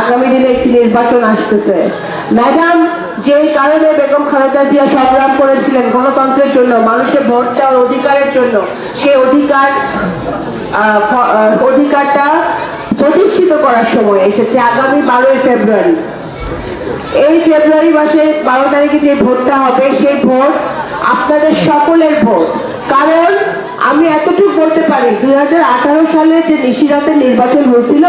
আগামী দিনে একটি নির্বাচন আসতেছে। ম্যাডাম যে কারণে বেগম খালেদা জিয়া সংগ্রাম করেছিলেন গণতন্ত্রের জন্য, মানুষের ভোট দেওয়ার অধিকারের জন্য, সেই অধিকারটা প্রতিষ্ঠিত করার সময় এসেছে আগামী 12ই ফেব্রুয়ারি। এই ফেব্রুয়ারি মাসে 12 তারিখে যে ভোটটা হবে, সেই ভোট আপনাদের সকলের ভোট। কারণ আমি এতটুকু বলতে পারি, 2018 সালে যে নিশিরাতের নির্বাচন হয়েছিল,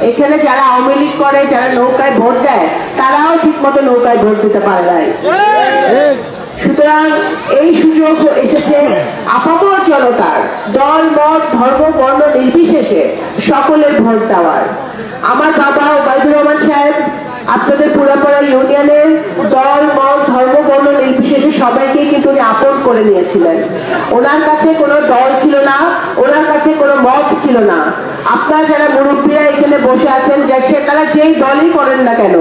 এখানে যারা আওয়ামী লীগ করে, যারা নৌকায় ভোট দেয়, তারাও ঠিক মতো নৌকায় ভোট দিতে পারে নাই। সুতরাং এই সুযোগ এসেছে আপামর জনতার, দল মত ধর্ম বর্ণ নির্বিশেষে সকলের ভোট দেওয়ার। আমার বাবা ওবায়দুর রহমান সাহেব আপনাদের পুরাপাড়া ইউনিয়নের দল মত ধর্ম বর্ণ নির্বিশেষে সবাইকে কিন্তু উনি আপন করে নিয়েছিলেন। ওনার কাছে কোনো দল ছিল না, ওনার কাছে কোনো মত ছিল না। আপনারা যারা মুরব্বীরা এখানে বসে আছেন, তারা যেই দলই করেন না কেন,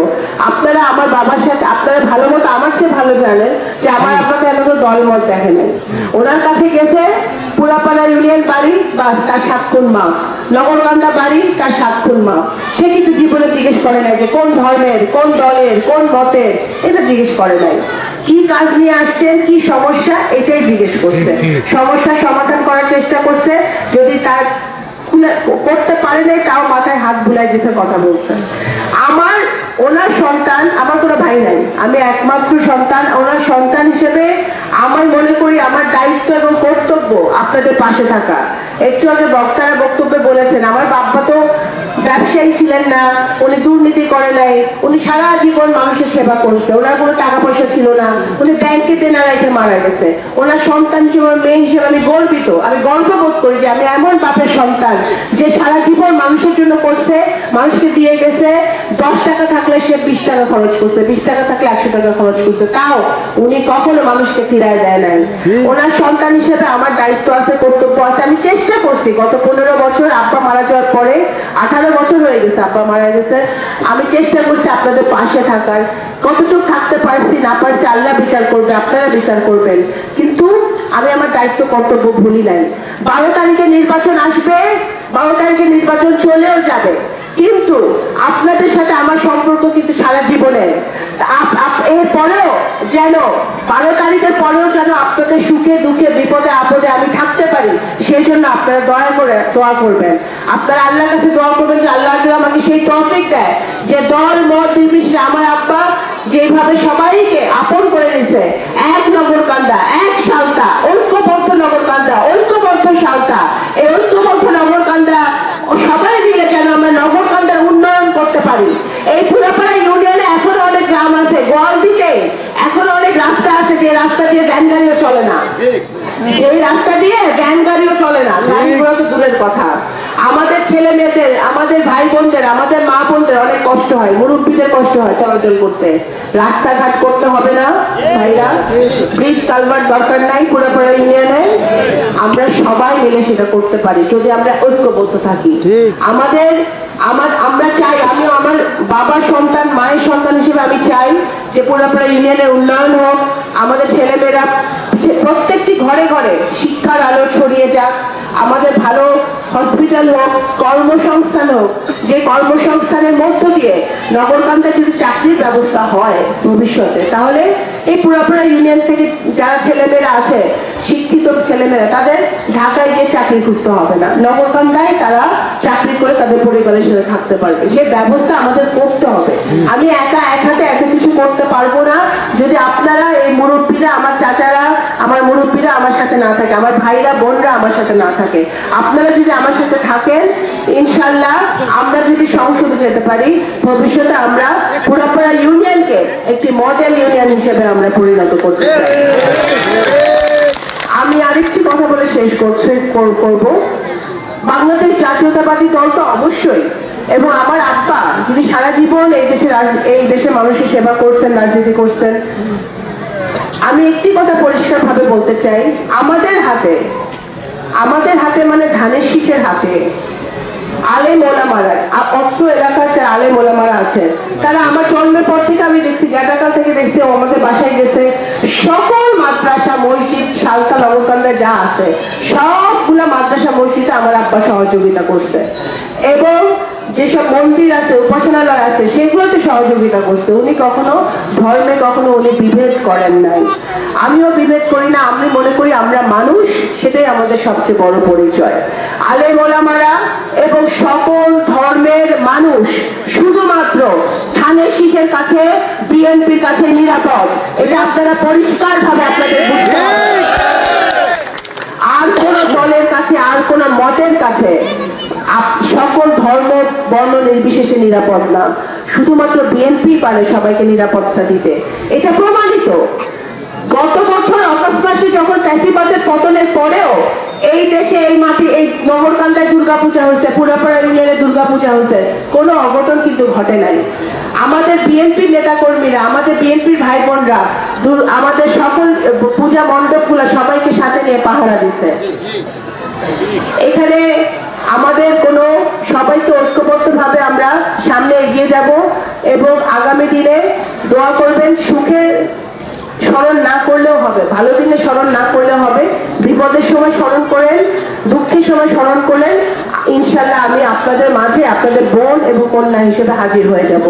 আপনারা আমার বাবার সাথে আপনারা ভালো মতো আমার চেয়ে ভালো জানেন যে আমার আপনাকে এত দল মত দেখে নেই। ওনার কাছে গেছে পুরাপাড়া ইউনিয়ন বাড়ি, বাস তার 7 খুন মা, নগরকান্দা বাড়ি, তার 7 খুন মা। সে কিন্তু জীবনে জিজ্ঞেস করে নাই যে কোন ধর্মের, কোন দলের, কোন মতের, এটা জিজ্ঞেস করে নাই। কি কাজ নিয়ে আসছেন, কি সমস্যা, এটাই জিজ্ঞেস করছে। সমস্যার সমাধান করার চেষ্টা করছে। যদি তার করতে পারে নাই, তাও মাথায় হাত বুলাই দিছে, কথা বলছে। আমার ওনার সন্তান, আমার কোনো ভাই নাই, আমি একমাত্র সন্তান। ওনার সন্তান হিসেবে আমার মনে করি আমার দায়িত্ব এবং কর্তব্য আপনাদের পাশে থাকা। একটু আগে বক্তারা বক্তব্যে বলেছেন, আমার বাবা তো ব্যবসায়ী ছিলেন না, উনি দুর্নীতি করে নাই, উনি সারা জীবন মানুষের সেবা করছে, ওনার কোনো টাকা পয়সা ছিল না, উনি ব্যাংকে দেনা রেখে মারা গেছে। ওনার সন্তান হিসেবে, মেয়ে হিসেবে আমি গর্বিত, আমি গর্ববোধ করি যে আমি এমন বাপের সন্তান যে সারা জীবন মানুষের জন্য করছে, মানুষকে দিয়ে গেছে। 10 টাকা থাকলে সে 20 টাকা খরচ করছে, 20 টাকা থাকলে 100 টাকা খরচ করছে, তাও উনি কখনো মানুষকে ফিরায় দেয় নাই। ওনার সন্তান হিসেবে আমার দায়িত্ব আছে, কর্তব্য আছে। আমি চেষ্টা করছি গত 15 বছর, আব্বা মারা যাওয়ার পরে 18 বছর হয়ে গেছে আব্বা মারা গেছে, আমি চেষ্টা করছি আপনাদের পাশে থাকার। কতটুকু থাকতে পারছি না পারছি আল্লাহ বিচার করবে, আপনারা বিচার করবেন, কিন্তু আমি আমার দায়িত্ব কর্তব্য ভুলি নাই। 12 তারিখে নির্বাচন আসবে, 12 তারিখে নির্বাচন চলেও যাবে, কিন্তু আপনাদের সাথে আমার সম্পর্ক কিন্তু সারা জীবনের। এরপরেও যেন 12 তারিখের পরেও যেন আপনাদের সুখে দুঃখে বিপদে আপদে আমি থাকতে পারি, সেই জন্য আপনারা দয়া করে দোয়া করবেন। আপনারা আল্লাহর কাছে দোয়া করবেন যে আল্লাহ আমাকে সেই তৌফিক দেয় যে দল মত নির্বিশেষে আমার আব্বা যেভাবে সবাইকে আপন করে নিছে, এক নগরকান্দা, এক সালতা, ঐক্যবদ্ধ নগরকান্দা, ঐক্যবদ্ধ সালতা, এই ঐক্যবদ্ধ নগরকান্দা সবাই মিলে যেন আমরা নগরকান্দার উন্নয়ন করতে পারি। এই পুরাপাড়া ইউনিয়নে এখনো অনেক গ্রাম আছে, গোয়াল দিকে এখনো অনেক রাস্তা আছে যে রাস্তা দিয়ে ভ্যান গাড়িও চলে না, যেই রাস্তা দিয়ে ভ্যান গাড়িও চলে না, গাড়িগুলো তো দূরের কথা। আমাদের ছেলে মেয়েদের, আমাদের ভাই বোনদের, আমাদের মা বোনদের অনেক কষ্ট হয়, মুরব্বীদের কষ্ট হয় চলাচল করতে। রাস্তাঘাট করতে হবে না ভাইরা, ব্রিজ কালভার্ট দরকার নাই পুরাপাড়া ইউনিয়নে, আমরা সবাই মিলে সেটা করতে পারি যদি আমরা ঐক্যবদ্ধ থাকি। আমরা চাই, আমিও আমার বাবার সন্তান, মায়ের সন্তান হিসেবে আমি চাই যে পুরাপাড়া ইউনিয়নের উন্নয়ন হোক, আমাদের ছেলেমেয়েরা প্রত্যেকটি ঘরে ঘরে শিক্ষার আলো ছড়িয়ে যাক, আমাদের ভালো হসপিটাল হোক, কর্মসংস্থান হোক, যে কর্মসংস্থানের মধ্য দিয়ে নগরকান্দায় যদি চাকরির ব্যবস্থা হয় ভবিষ্যতে, তাহলে এই পুরাপাড়া ইউনিয়ন থেকে যারা ছেলেমেয়েরা আছে, শিক্ষিত ছেলেমেয়েরা, তাদের ঢাকায় গিয়ে চাকরি খুঁজতে হবে না, নগরকান্দায় তারা চাকরি করে তাদের পরিবারের সাথে থাকতে পারবে। সেই ব্যবস্থা আমাদের করতে হবে। আমি এক হাতে এত কিছু করতে পারবো না যদি আপনারা, এই মুরব্বীরা, আমার চাচারা, আমার মুরব্বীরা আমার সাথে না থাকে, আমার ভাইরা বোনরা আমার সাথে না থাকে, আপনারা যদি আমার সাথে থাকেন, ইনশাল্লাহ আমরা যদি সংসদে যেতে পারি, ভবিষ্যতে আমরা পুরাপাড়া ইউনিয়নকে একটি মডেল ইউনিয়ন হিসেবে আমরা পরিণত করতে চাই। আমি আরেকটি কথা বলে শেষ করব। বাংলাদেশ জাতীয়তাবাদী দল তো অবশ্যই, এবং আমার আব্বা যিনি সারা জীবন এই দেশের মানুষের সেবা করছেন, রাজনীতি করছেন। আমি একটি কথা পরিষ্কার ভাবে বলতে চাই, আমাদের হাতে মানে ধানের শীষের হাতে আলেম ওলামারা, অত্র এলাকার যে আলেম ওলামারা আছেন, তারা আমার জন্মের পর থেকে আমি দেখছি, গ্যাটাকাল থেকে দেখছি, আমাদের বাসায় গেছে, সকল মাদ্রাসা মসজিদ সালতা নগরকান্দা যা আছে সবগুলা মাদ্রাসা মসজিদে আমার আব্বা সহযোগিতা করছে। এবং যেসব মন্দির আছে, উপাসনালয় আছে, আছে সেগুলোতে সহযোগিতা করছে। উনি কখনো ধর্মে কখনো উনি বিভেদ করেন নাই, আমিও বিভেদ করি না। আমি মনে করি আমরা মানুষ, সেটাই আমাদের সবচেয়ে বড় পরিচয়। আলেম ওলামারা এবং সকল ধর্মের মানুষ শুধুমাত্র ধানের শীষের কাছে, বিএনপির কাছে নিরাপদ। এটা আপনারা পরিষ্কার ভাবে আপনাদের বুঝতে হবে। আর কোন দলের কাছে, আর কোন মতের কাছে সকল ধর্ম বর্ণ নির্বিশেষে নিরাপদ না। শুধুমাত্র বিএনপি পারে সবাইকে নিরাপত্তা দিতে, এটা প্রমাণিত। গত বছর অগস্ট মাসে যখন ফ্যাসিবাদের পতনের পরেও এই দেশে, এই মাটি, এই নগরকান্দায় দুর্গাপূজা হয়েছে, পুরাপাড়া ইউনিয়নে দুর্গাপূজা হয়েছে, কোনো অঘটন কিন্তু ঘটে নাই। আমাদের বিএনপির নেতাকর্মীরা, আমাদের বিএনপির ভাই বোনরা আমাদের সকল পূজা মণ্ডপগুলো সবাইকে সাথে নিয়ে পাহারা দিচ্ছে। এখানে আমাদের কোনো সবাইকে ঐক্যবদ্ধ ভাবে আমরা সামনে এগিয়ে যাব এবং আগামী দিনে দোয়া করবেন। সুখের স্মরণ না করলেও হবে, ভালো দিনে স্মরণ না করলেও হবে, বিপদের সময় স্মরণ করেন, দুঃখের সময় স্মরণ করলেন। ইনশাল্লাহ আমি আপনাদের মাঝে আপনাদের বোন এবং কন্যা হিসেবে হাজির হয়ে যাব।